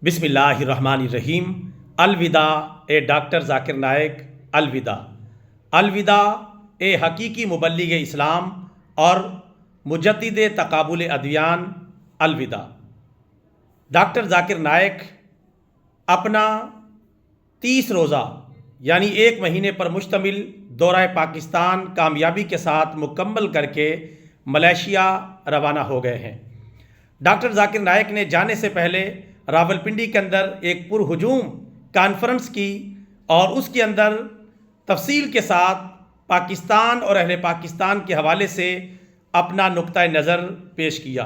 بسم اللہ الرحمن الرحیم۔ الوداع اے ڈاکٹر ذاکر نائک، الوداع۔ الوداع اے حقیقی مبلغ اسلام اور مجدد تقابل ادیان، الوداع۔ ڈاکٹر ذاکر نائک اپنا 30 روزہ یعنی 1 مہینے پر مشتمل دورہ پاکستان کامیابی کے ساتھ مکمل کر کے ملیشیا روانہ ہو گئے ہیں۔ ڈاکٹر ذاکر نائک نے جانے سے پہلے راولپنڈی کے اندر ایک پرہجوم کانفرنس کی اور اس کے اندر تفصیل کے ساتھ پاکستان اور اہل پاکستان کے حوالے سے اپنا نقطہ نظر پیش کیا۔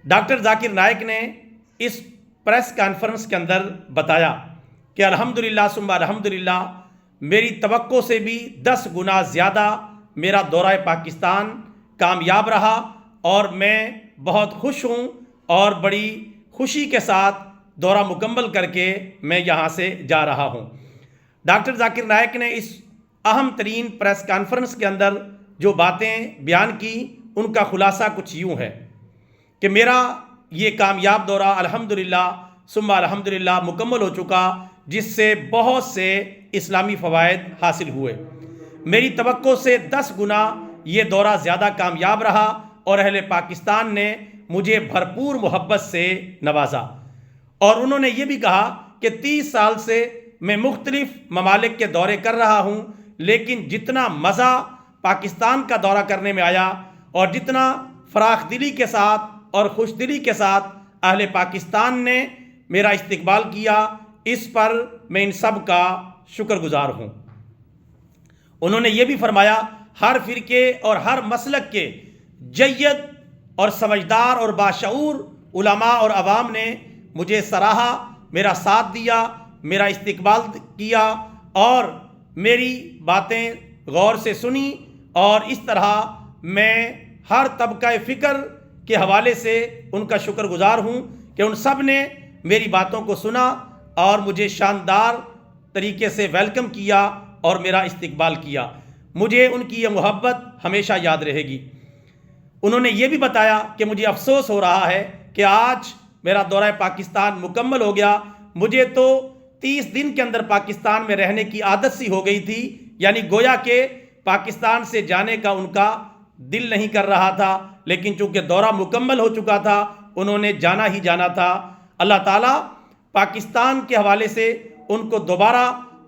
ڈاکٹر ذاکر نائک نے اس پریس کانفرنس کے اندر بتایا کہ الحمدللہ ثم الحمدللہ میری توقع سے بھی 10 گنا زیادہ میرا دورہ پاکستان کامیاب رہا اور میں بہت خوش ہوں اور بڑی خوشی کے ساتھ دورہ مکمل کر کے میں یہاں سے جا رہا ہوں۔ ڈاکٹر ذاکر نائک نے اس اہم ترین پریس کانفرنس کے اندر جو باتیں بیان کی ان کا خلاصہ کچھ یوں ہے کہ میرا یہ کامیاب دورہ الحمدللہ ثم الحمدللہ مکمل ہو چکا، جس سے بہت سے اسلامی فوائد حاصل ہوئے۔ میری توقع سے 10 گنا یہ دورہ زیادہ کامیاب رہا اور اہل پاکستان نے مجھے بھرپور محبت سے نوازا، اور انہوں نے یہ بھی کہا کہ 30 سال سے میں مختلف ممالک کے دورے کر رہا ہوں، لیکن جتنا مزہ پاکستان کا دورہ کرنے میں آیا اور جتنا فراخ دلی کے ساتھ اور خوش دلی کے ساتھ اہل پاکستان نے میرا استقبال کیا، اس پر میں ان سب کا شکر گزار ہوں۔ انہوں نے یہ بھی فرمایا ہر فرقے اور ہر مسلک کے جید اور سمجھدار اور باشعور علماء اور عوام نے مجھے سراہا، میرا ساتھ دیا، میرا استقبال کیا اور میری باتیں غور سے سنی، اور اس طرح میں ہر طبقہ فکر کے حوالے سے ان کا شکر گزار ہوں کہ ان سب نے میری باتوں کو سنا اور مجھے شاندار طریقے سے ویلکم کیا اور میرا استقبال کیا۔ مجھے ان کی یہ محبت ہمیشہ یاد رہے گی۔ انہوں نے یہ بھی بتایا کہ مجھے افسوس ہو رہا ہے کہ آج میرا دورہ پاکستان مکمل ہو گیا۔ مجھے تو 30 دن کے اندر پاکستان میں رہنے کی عادت سی ہو گئی تھی، یعنی گویا کہ پاکستان سے جانے کا ان کا دل نہیں کر رہا تھا، لیکن چونکہ دورہ مکمل ہو چکا تھا انہوں نے جانا ہی جانا تھا۔ اللہ تعالیٰ پاکستان کے حوالے سے ان کو دوبارہ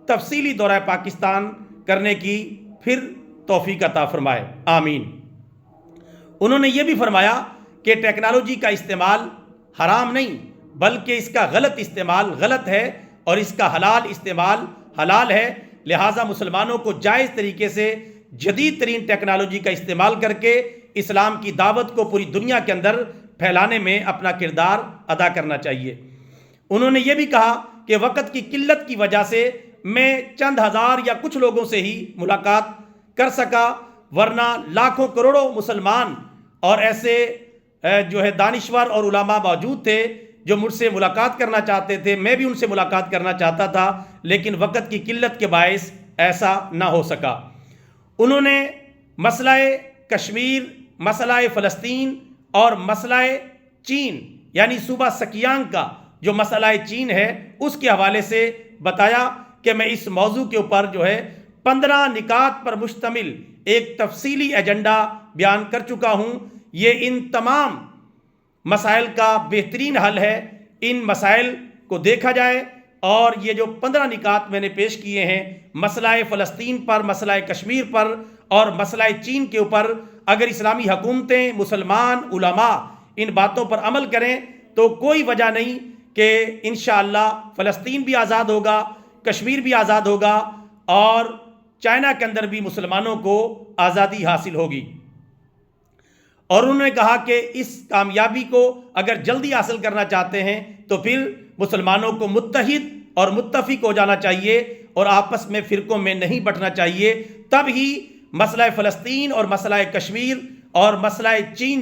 تفصیلی دورہ پاکستان کرنے کی پھر توفیق عطا فرمائے، آمین۔ انہوں نے یہ بھی فرمایا کہ ٹیکنالوجی کا استعمال حرام نہیں، بلکہ اس کا غلط استعمال غلط ہے اور اس کا حلال استعمال حلال ہے، لہٰذا مسلمانوں کو جائز طریقے سے جدید ترین ٹیکنالوجی کا استعمال کر کے اسلام کی دعوت کو پوری دنیا کے اندر پھیلانے میں اپنا کردار ادا کرنا چاہیے۔ انہوں نے یہ بھی کہا کہ وقت کی قلت کی وجہ سے میں چند ہزار یا کچھ لوگوں سے ہی ملاقات کر سکا، ورنہ لاکھوں کروڑوں مسلمان اور ایسے دانشور اور علماء موجود تھے جو مجھ سے ملاقات کرنا چاہتے تھے، میں بھی ان سے ملاقات کرنا چاہتا تھا، لیکن وقت کی قلت کے باعث ایسا نہ ہو سکا۔ انہوں نے مسئلہ کشمیر، مسئلہ فلسطین اور مسئلہ چین یعنی صوبہ سکیانگ کا جو مسئلہ چین ہے اس کے حوالے سے بتایا کہ میں اس موضوع کے اوپر 15 نکات پر مشتمل ایک تفصیلی ایجنڈا بیان کر چکا ہوں۔ یہ ان تمام مسائل کا بہترین حل ہے، ان مسائل کو دیکھا جائے، اور یہ جو 15 نکات میں نے پیش کیے ہیں مسئلہ فلسطین پر، مسئلہ کشمیر پر اور مسئلہ چین کے اوپر، اگر اسلامی حکومتیں، مسلمان علماء ان باتوں پر عمل کریں تو کوئی وجہ نہیں کہ انشاءاللہ فلسطین بھی آزاد ہوگا، کشمیر بھی آزاد ہوگا اور چائنا کے اندر بھی مسلمانوں کو آزادی حاصل ہوگی۔ اور انہوں نے کہا کہ اس کامیابی کو اگر جلدی حاصل کرنا چاہتے ہیں تو پھر مسلمانوں کو متحد اور متفق ہو جانا چاہیے اور آپس میں فرقوں میں نہیں بٹنا چاہیے، تب ہی مسئلہ فلسطین اور مسئلہ کشمیر اور مسئلہ چین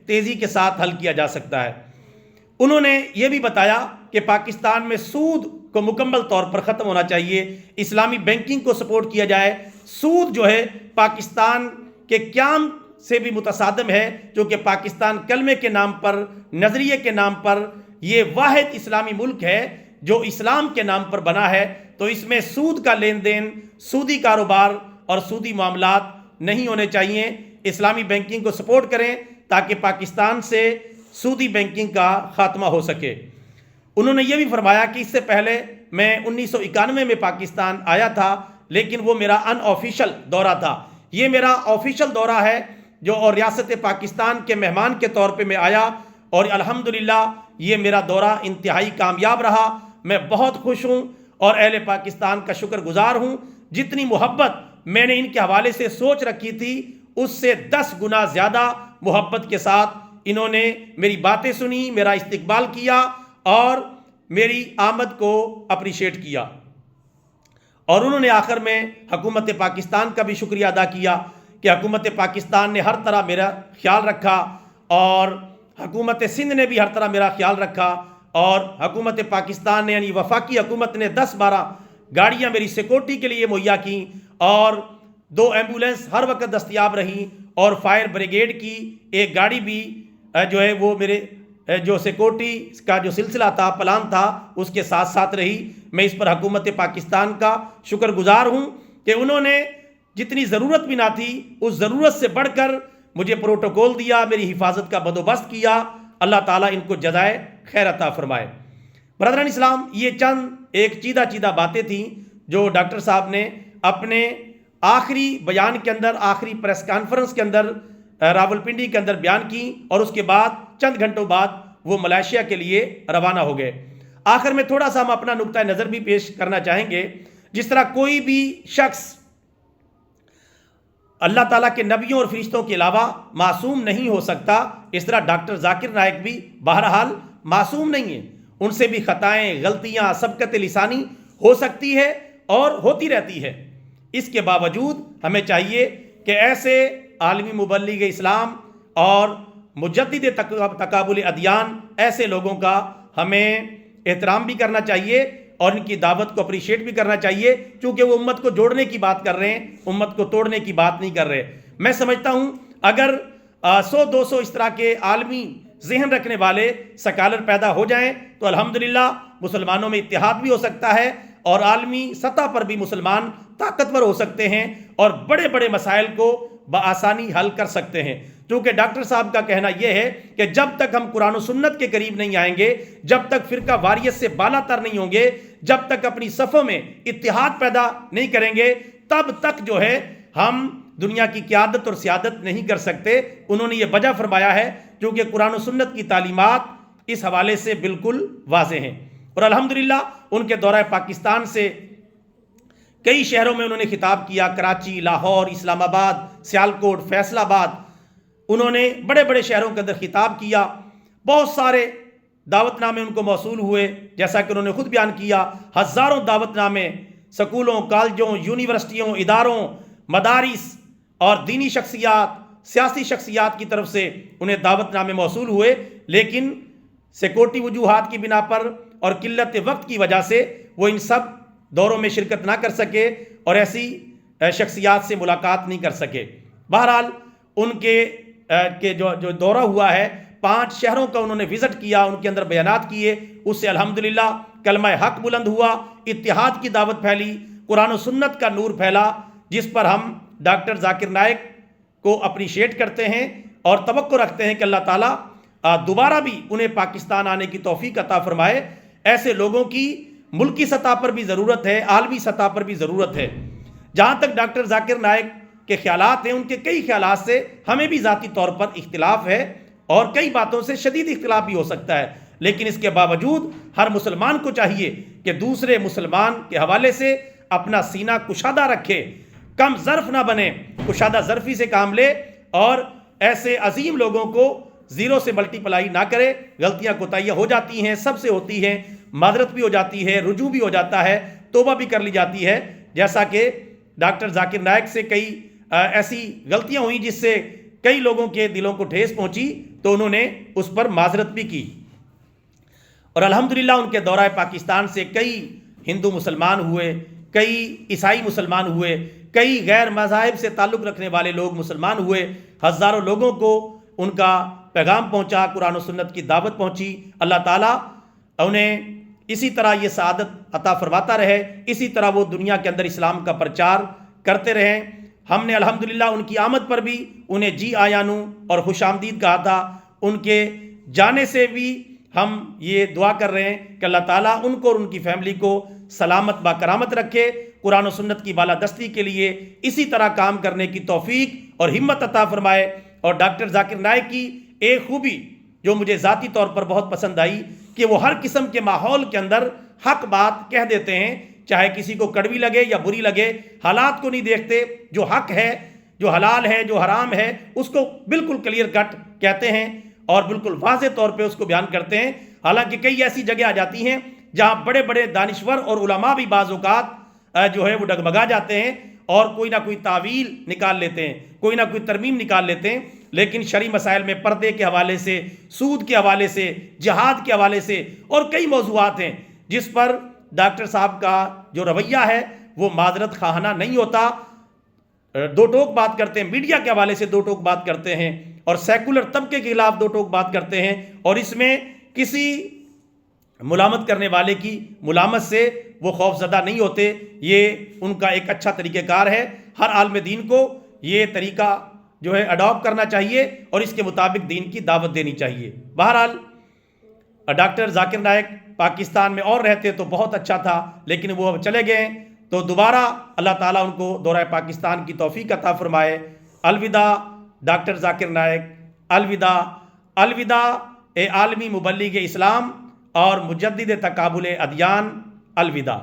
تیزی کے ساتھ حل کیا جا سکتا ہے۔ انہوں نے یہ بھی بتایا کہ پاکستان میں سود کو مکمل طور پر ختم ہونا چاہیے، اسلامی بینکنگ کو سپورٹ کیا جائے۔ سود پاکستان کے قیام سے بھی متصادم ہے، جو کہ پاکستان کلمے کے نام پر، نظریے کے نام پر یہ واحد اسلامی ملک ہے جو اسلام کے نام پر بنا ہے، تو اس میں سود کا لین دین، سودی کاروبار اور سودی معاملات نہیں ہونے چاہیے۔ اسلامی بینکنگ کو سپورٹ کریں تاکہ پاکستان سے سودی بینکنگ کا خاتمہ ہو سکے۔ انہوں نے یہ بھی فرمایا کہ اس سے پہلے میں 1991 میں پاکستان آیا تھا، لیکن وہ میرا ان آفیشل دورہ تھا۔ یہ میرا آفیشل دورہ ہے جو اور ریاست پاکستان کے مہمان کے طور پہ میں آیا، اور الحمدللہ یہ میرا دورہ انتہائی کامیاب رہا۔ میں بہت خوش ہوں اور اہل پاکستان کا شکر گزار ہوں۔ جتنی محبت میں نے ان کے حوالے سے سوچ رکھی تھی، اس سے 10 گنا زیادہ محبت کے ساتھ انہوں نے میری باتیں سنی، میرا استقبال کیا اور میری آمد کو اپریشیٹ کیا۔ اور انہوں نے آخر میں حکومت پاکستان کا بھی شکریہ ادا کیا کہ حکومت پاکستان نے ہر طرح میرا خیال رکھا، اور حکومت سندھ نے بھی ہر طرح میرا خیال رکھا، اور حکومت پاکستان نے یعنی وفاقی حکومت نے 10-12 گاڑیاں میری سیکورٹی کے لیے مہیا کیں، اور 2 ایمبولینس ہر وقت دستیاب رہیں، اور فائر بریگیڈ کی ایک گاڑی بھی جو ہے وہ میرے جو سیکورٹی کا جو سلسلہ تھا، پلان تھا، اس کے ساتھ ساتھ رہی۔ میں اس پر حکومت پاکستان کا شکر گزار ہوں کہ انہوں نے جتنی ضرورت بھی نہ تھی، اس ضرورت سے بڑھ کر مجھے پروٹوکول دیا، میری حفاظت کا بندوبست کیا۔ اللہ تعالیٰ ان کو جزائے خیر عطا فرمائے۔ برادران اسلام، یہ چند ایک چیدہ باتیں تھیں جو ڈاکٹر صاحب نے اپنے آخری بیان کے اندر، آخری پریس کانفرنس کے اندر راولپنڈی کے اندر بیان کی، اور اس کے بعد چند گھنٹوں بعد وہ ملائیشیا کے لیے روانہ ہو گئے۔ آخر میں تھوڑا سا ہم اپنا نقطہ نظر بھی پیش کرنا چاہیں گے۔ جس طرح کوئی بھی شخص اللہ تعالیٰ کے نبیوں اور فرشتوں کے علاوہ معصوم نہیں ہو سکتا، اس طرح ڈاکٹر ذاکر نائک بھی بہرحال معصوم نہیں ہیں۔ ان سے بھی خطائیں، غلطیاں، سبقت لسانی ہو سکتی ہے اور ہوتی رہتی ہے۔ اس کے باوجود ہمیں چاہیے کہ ایسے عالمی مبلغ اسلام اور مجدد تقابل ادیان، ایسے لوگوں کا ہمیں احترام بھی کرنا چاہیے اور ان کی دعوت کو اپریشیٹ بھی کرنا چاہیے، چونکہ وہ امت کو جوڑنے کی بات کر رہے ہیں، امت کو توڑنے کی بات نہیں کر رہے۔ میں سمجھتا ہوں اگر 100-200 اس طرح کے عالمی ذہن رکھنے والے سکالر پیدا ہو جائیں تو الحمدللہ مسلمانوں میں اتحاد بھی ہو سکتا ہے، اور عالمی سطح پر بھی مسلمان طاقتور ہو سکتے ہیں اور بڑے بڑے مسائل کو بآسانی حل کر سکتے ہیں۔ کیونکہ ڈاکٹر صاحب کا کہنا یہ ہے کہ جب تک ہم قرآن و سنت کے قریب نہیں آئیں گے، جب تک فرقہ واریت سے بالا تر نہیں ہوں گے، جب تک اپنی صفوں میں اتحاد پیدا نہیں کریں گے، تب تک جو ہے ہم دنیا کی قیادت اور سیادت نہیں کر سکتے۔ انہوں نے یہ وجہ فرمایا ہے کیونکہ قرآن و سنت کی تعلیمات اس حوالے سے بالکل واضح ہیں۔ اور الحمدللہ ان کے دورہ پاکستان سے کئی شہروں میں انہوں نے خطاب کیا، کراچی، لاہور، اسلام آباد، سیالکوٹ، فیصل آباد، انہوں نے بڑے بڑے شہروں کے اندر خطاب کیا۔ بہت سارے دعوت نامے ان کو موصول ہوئے، جیسا کہ انہوں نے خود بیان کیا، ہزاروں دعوت نامے سکولوں، کالجوں، یونیورسٹیوں، اداروں، مدارس اور دینی شخصیات، سیاسی شخصیات کی طرف سے انہیں دعوت نامے موصول ہوئے، لیکن سیکورٹی وجوہات کی بنا پر اور قلت وقت کی وجہ سے وہ ان سب دوروں میں شرکت نہ کر سکے اور ایسی شخصیات سے ملاقات نہیں کر سکے۔ بہرحال ان کے جو دورہ ہوا ہے، 5 شہروں کا انہوں نے وزٹ کیا، ان کے اندر بیانات کیے، اس سے الحمدللہ کلمہ حق بلند ہوا، اتحاد کی دعوت پھیلی، قرآن و سنت کا نور پھیلا، جس پر ہم ڈاکٹر ذاکر نائک کو اپریشیٹ کرتے ہیں اور توقع رکھتے ہیں کہ اللہ تعالیٰ دوبارہ بھی انہیں پاکستان آنے کی توفیق عطا فرمائے۔ ایسے لوگوں کی ملکی سطح پر بھی ضرورت ہے، عالمی سطح پر بھی ضرورت ہے۔ جہاں تک ڈاکٹر ذاکر نائک کے خیالات ہیں، ان کے کئی خیالات سے ہمیں بھی ذاتی طور پر اختلاف ہے اور کئی باتوں سے شدید اختلاف بھی ہو سکتا ہے، لیکن اس کے باوجود ہر مسلمان کو چاہیے کہ دوسرے مسلمان کے حوالے سے اپنا سینہ کشادہ رکھے، کم ظرف نہ بنے، کشادہ ظرفی سے کام لے اور ایسے عظیم لوگوں کو زیرو سے ملٹی پلائی نہ کرے۔ غلطیاں کوتاہیاں ہو جاتی ہیں، سب سے ہوتی ہیں، معذرت بھی ہو جاتی ہے، رجوع بھی ہو جاتا ہے، توبہ بھی کر لی جاتی ہے، جیسا کہ ڈاکٹر ذاکر نائک سے کئی ایسی غلطیاں ہوئیں جس سے کئی لوگوں کے دلوں کو ٹھیس پہنچی، تو انہوں نے اس پر معذرت بھی کی۔ اور الحمدللہ ان کے دورہ پاکستان سے کئی ہندو مسلمان ہوئے، کئی عیسائی مسلمان ہوئے، کئی غیر مذاہب سے تعلق رکھنے والے لوگ مسلمان ہوئے، ہزاروں لوگوں کو ان کا پیغام پہنچا، قرآن و سنت کی دعوت پہنچی، اللہ تعالیٰ انہیں اسی طرح یہ سعادت عطا فرماتا رہے، اسی طرح وہ دنیا کے اندر اسلام کا پرچار کرتے رہیں۔ ہم نے الحمدللہ ان کی آمد پر بھی انہیں جی آیانو اور خوش آمدید کہا تھا، ان کے جانے سے بھی ہم یہ دعا کر رہے ہیں کہ اللہ تعالیٰ ان کو اور ان کی فیملی کو سلامت با کرامت رکھے، قرآن و سنت کی بالادستی کے لیے اسی طرح کام کرنے کی توفیق اور ہمت عطا فرمائے۔ اور ڈاکٹر ذاکر نائک کی ایک خوبی جو مجھے ذاتی طور پر بہت پسند آئی کہ وہ ہر قسم کے ماحول کے اندر حق بات کہہ دیتے ہیں، چاہے کسی کو کڑوی لگے یا بری لگے، حالات کو نہیں دیکھتے، جو حق ہے، جو حلال ہے، جو حرام ہے، اس کو بالکل کلیئر کٹ کہتے ہیں اور بالکل واضح طور پہ اس کو بیان کرتے ہیں۔ حالانکہ کئی ایسی جگہ آ جاتی ہیں جہاں بڑے بڑے دانشور اور علماء بھی بعض اوقات جو ہے وہ ڈگمگا جاتے ہیں اور کوئی نہ کوئی تعویل نکال لیتے ہیں، کوئی نہ کوئی ترمیم نکال لیتے ہیں، لیکن شرعی مسائل میں پردے کے حوالے سے، سود کے حوالے سے، جہاد کے حوالے سے اور کئی موضوعات ہیں جس پر ڈاکٹر صاحب کا جو رویہ ہے وہ معذرت خواہانہ نہیں ہوتا، دو ٹوک بات کرتے ہیں، میڈیا کے حوالے سے دو ٹوک بات کرتے ہیں اور سیکولر طبقے کے خلاف دو ٹوک بات کرتے ہیں، اور اس میں کسی ملامت کرنے والے کی ملامت سے وہ خوف زدہ نہیں ہوتے۔ یہ ان کا ایک اچھا طریقہ کار ہے، ہر عالم دین کو یہ طریقہ جو ہے اڈاپٹ کرنا چاہیے اور اس کے مطابق دین کی دعوت دینی چاہیے۔ بہرحال ڈاکٹر ذاکر نائک پاکستان میں اور رہتے تو بہت اچھا تھا، لیکن وہ اب چلے گئے تو دوبارہ اللہ تعالیٰ ان کو دورہ پاکستان کی توفیق عطا فرمائے۔ الوداع ڈاکٹر ذاکر نائک، الوداع، الوداع اے عالمی مبلغ اسلام اور مجدد تقابل ادیان، الوداع۔